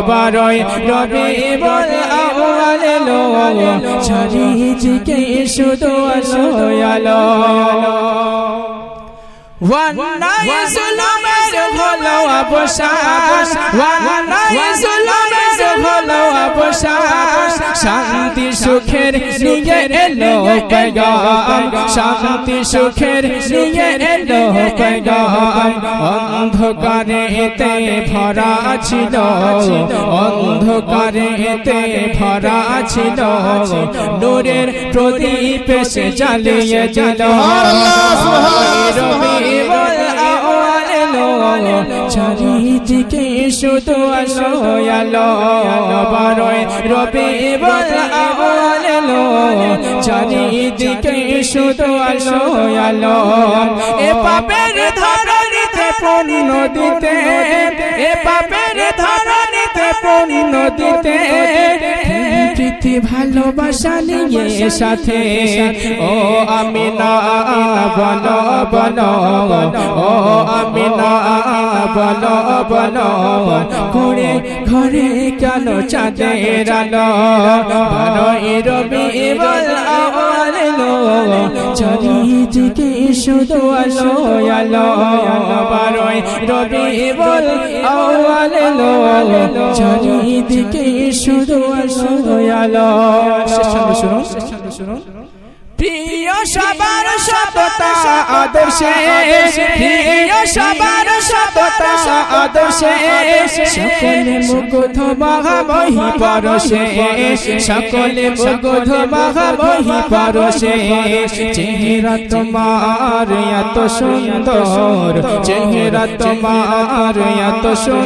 বারোই রবিউল আউয়াল এলো চারিদিকে শুধু আলো আলো ওয়ান্নাই জুলুমের হলো অবসান ওয়ান্নাই জুলুমের হলো অবসান শান্তি সুখের নিয়ে এলো পেগাম শান্তি সুখের নিয়ে এলো পেগাম অন্ধকারেতে ভরা ছিল অন্ধকারেতে ভরা ছিল নূরের প্রদীপ এসে জ্বালিয়ে দিল চারিদিকে শুধু আলো আলো বারোই রবিউল আউয়াল এলো চারিদিকে শুধু আলো আলো এ পাপের ধরণীতে পূর্ণ দিতে এ পাপের ধরণীতে পূর্ণ দিতে প্রীতি ভালোবাসা নিয়ে সাথে ও আমিনা বলো বলো ও আমিনা বলো বলো ঘরে ঘরে কেন চাঁদের আলো বারোই রবিউল আউয়াল এলো চারিদিকে শুধু আলো আলো বারোই রবিউল আউয়াল এলো চারিদিকে শুধু আলো শুনুন প্রিয় সবার সততা আদর্শে প্রিয় সবার সততা আদর্শে সকলে মুগ্ধ মহামহি পরশে সকলে মুগ্ধ মহামহি পরশে চেহারা তোমার এত সুন্দর চেহারা তোমার এত সুন্দর